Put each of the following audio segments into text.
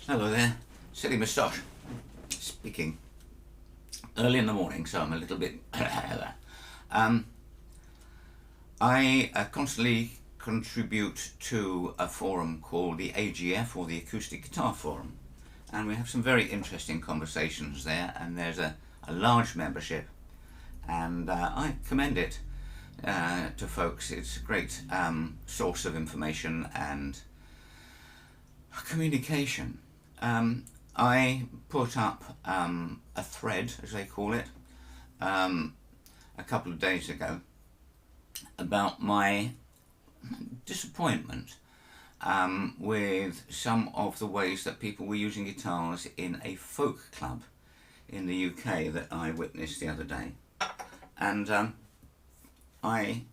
Hello there, Silly Moustache speaking. Early in the morning, so I'm a little bit... I constantly contribute to a forum called the AGF, or the Acoustic Guitar Forum, and we have some very interesting conversations there, and there's a large membership, and I commend it to folks. It's a great source of information and communication. I put up a thread, as they call it, a couple of days ago about my disappointment with some of the ways that people were using guitars in a folk club in the UK that I witnessed the other day, and I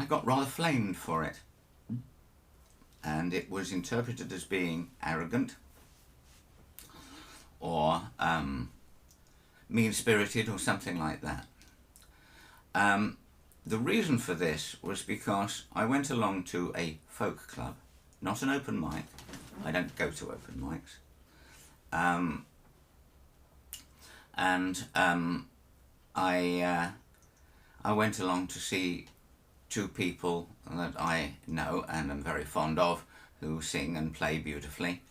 got rather flamed for it, and it was interpreted as being arrogant or mean-spirited or something like that. The reason for this was because I went along to a folk club, not an open mic. I don't go to open mics. I went along to see two people that I know and am very fond of, who sing and play beautifully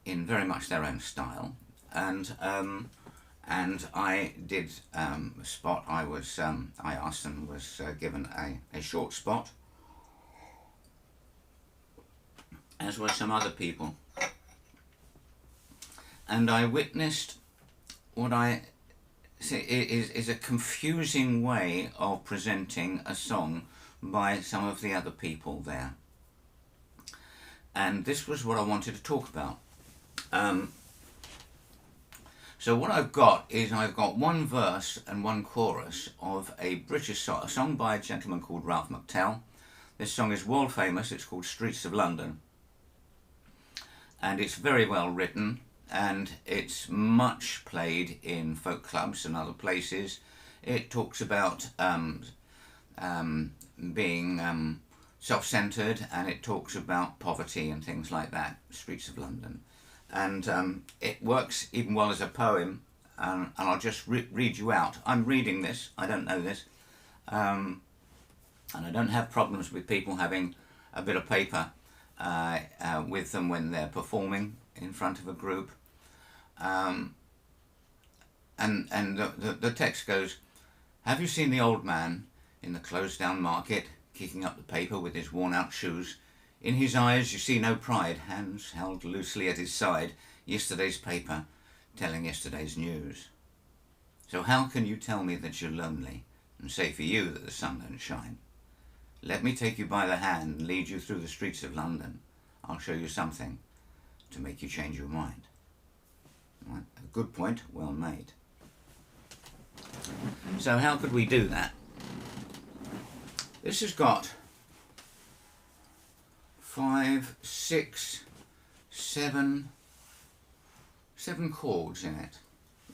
in very much their own style. And I did a spot. I asked and was given a short spot, as were some other people. And I witnessed what I see is a confusing way of presenting a song by some of the other people there. And this was what I wanted to talk about. So what I've got one verse and one chorus of a British song, a song by a gentleman called Ralph McTell. This song is world famous. It's called Streets of London, and it's very well written, and it's much played in folk clubs and other places. It talks about being self-centered, and it talks about poverty and things like that. Streets of London. And it works even well as a poem, and I'll just read you out. I'm reading this, I don't know this, and I don't have problems with people having a bit of paper with them when they're performing in front of a group. And the text goes, "Have you seen the old man in the closed down market, kicking up the paper with his worn out shoes? In his eyes you see no pride, hands held loosely at his side, yesterday's paper telling yesterday's news. So how can you tell me that you're lonely and say for you that the sun don't shine? Let me take you by the hand and lead you through the streets of London. I'll show you something to make you change your mind." Right? A good point, well made. So how could we do that? This has got 5, 6, 7 chords in it,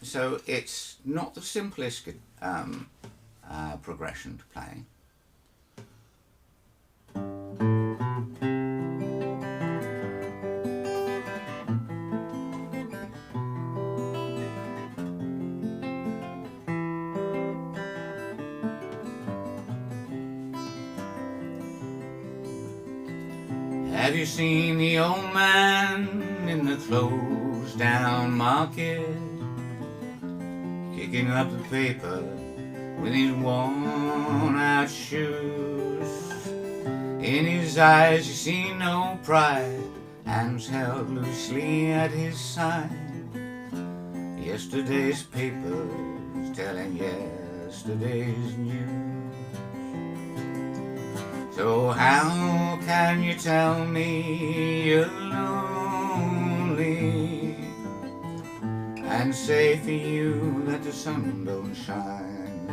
so it's not the simplest progression to play. Have you seen the old man in the closed down market, kicking up the paper with his worn out shoes? In his eyes you see no pride, hands held loosely at his side, yesterday's paper is telling yesterday's news. So how can you tell me you're lonely and say for you that the sun don't shine?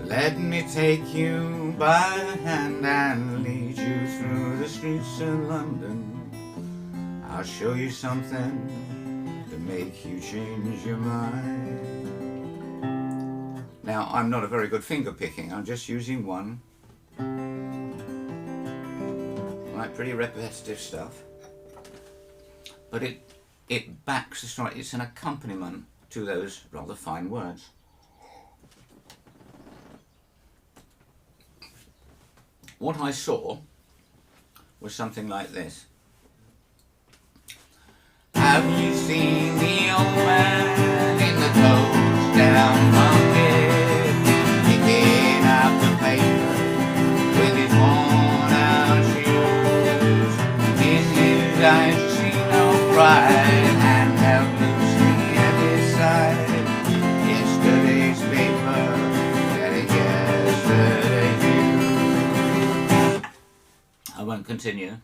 Let me take you by the hand and lead you through the streets of London. I'll show you something to make you change your mind. Now, I'm not a very good finger picking, I'm just using one. Right, pretty repetitive stuff. but it backs the story. It's an accompaniment to those rather fine words. What I saw was something like this. Have you seen the old man in the closed down market, picking up the paper with his worn out shoes? In his eyes you see no pride, hand held loosely at his side. Yesterday's paper, getting yesterday's news. I won't continue.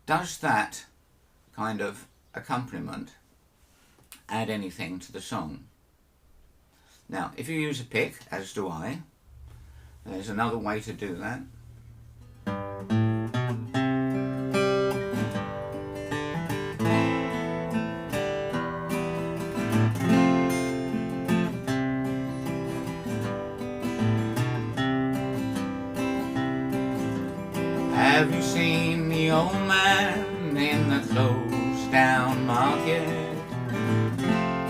Does that kind of accompaniment add anything to the song? Now, if you use a pick, as do I, there's another way to do that. Have you seen the old man in the closed down market,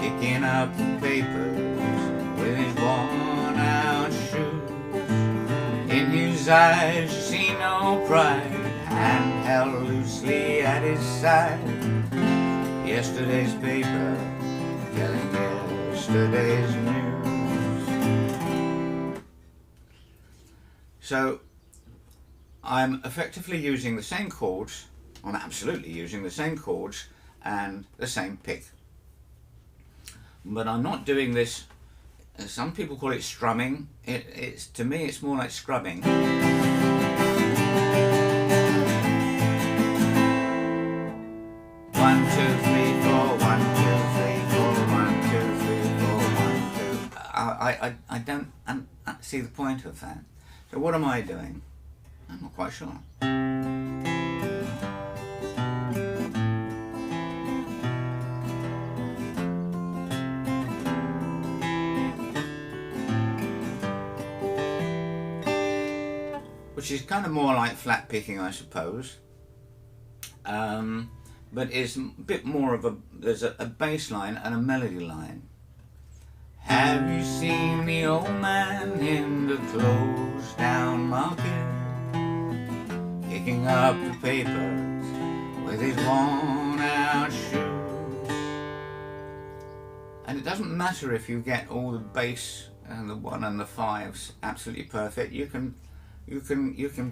picking up the papers with his worn out shoes? In his eyes you see no pride, hand held loosely at his side. Yesterday's paper, telling yesterday's news. So I'm effectively using the same chords, I'm absolutely using the same chords and the same pick. But I'm not doing this, some people call it strumming, to me it's more like scrubbing. 1, 2, 3, 4, 1, 2, 3, 4, 1, 2, 3, 4, 1, 2. I don't see the point of that. So what am I doing? I'm not quite sure. Which is kind of more like flat picking, I suppose. But is a bit more of there's a bass line and a melody line. Have you seen the old man in the closed down market, picking up the papers with his worn out shoes? And it doesn't matter if you get all the bass and the 1 and the 5s absolutely perfect. You can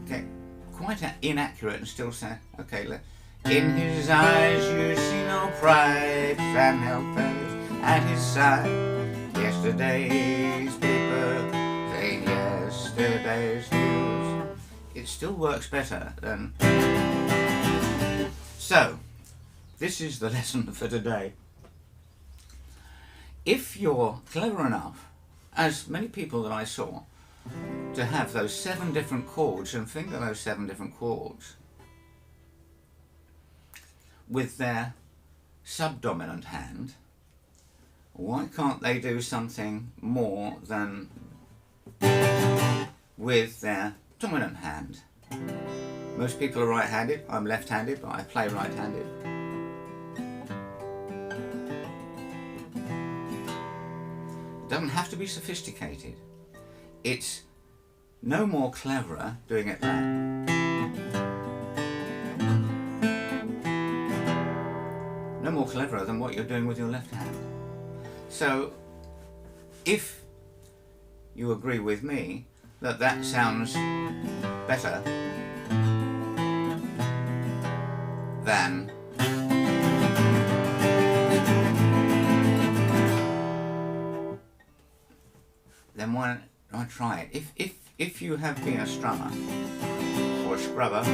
get quite inaccurate and still say, okay, in his eyes you see no pride, fan helpers at his side. Yesterday's paper, saying yesterday's news. It still works better than... So, this is the lesson for today. If you're clever enough, as many people that I saw, to have those 7 different chords and finger those 7 different chords with their subdominant hand, why can't they do something more than with their dominant hand? Most people are right-handed. I'm left-handed, but I play right-handed. It doesn't have to be sophisticated. It's no more cleverer doing it that. No more cleverer than what you're doing with your left hand. So, if you agree with me that that sounds better than then why not try it? If you have been a strummer or a scrubber,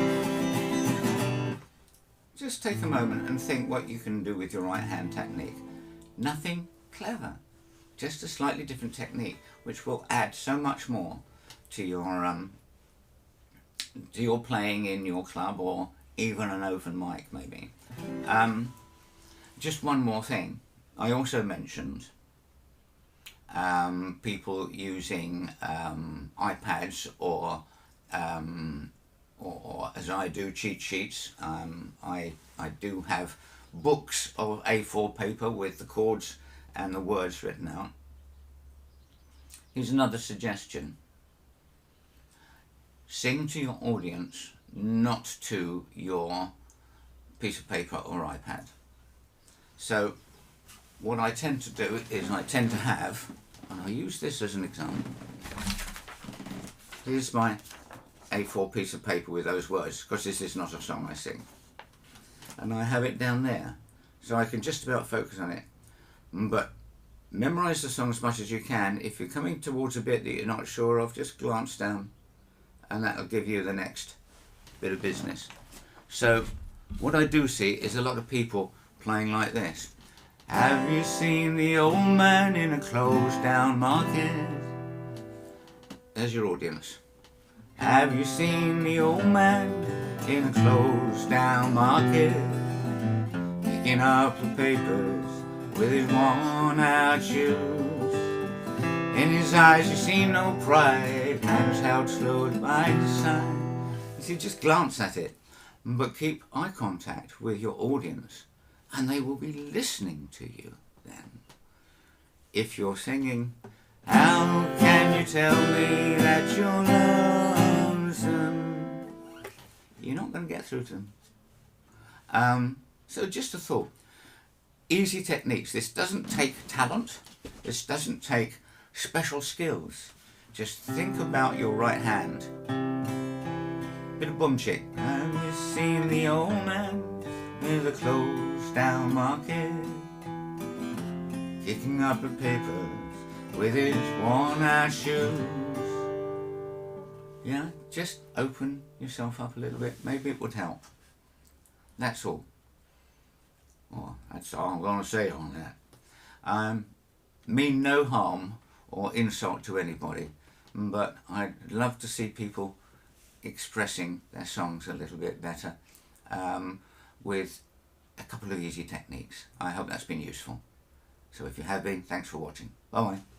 just take a moment and think what you can do with your right hand technique. Nothing clever, just a slightly different technique which will add so much more to your playing in your club or even an open mic maybe. Just one more thing. I also mentioned people using iPads or or as I do, cheat sheets. I do have books of A4 paper with the chords and the words written out. Here's another suggestion. Sing to your audience, not to your piece of paper or iPad. So what I tend to do is I tend to have, and I'll use this as an example. Here's my A4 piece of paper with those words, because this is not a song I sing. And I have it down there, so I can just about focus on it. But memorize the song as much as you can. If you're coming towards a bit that you're not sure of, just glance down, and that'll give you the next bit of business. So what I do see is a lot of people playing like this. Have you seen the old man in a closed down market? There's your audience. Have you seen the old man in a closed down market, picking up the papers with his worn out shoes? In his eyes you see no pride, hands held slowed by the side. You see, just glance at it, but keep eye contact with your audience, and they will be listening to you then. If you're singing, how can you tell me that you're lonesome? You're not going to get through to them. So just a thought. Easy techniques. This doesn't take talent. This doesn't take special skills. Just think about your right hand. Bit of bum chick. Have you seen the old man with a closed down market, kicking up the papers with his worn out shoes? Yeah, just open yourself up a little bit. Maybe it would help. That's all. Well, that's all I'm going to say on that. Mean no harm or insult to anybody, but I'd love to see people expressing their songs a little bit better with a couple of easy techniques. I hope that's been useful. So if you have been, thanks for watching. Bye bye.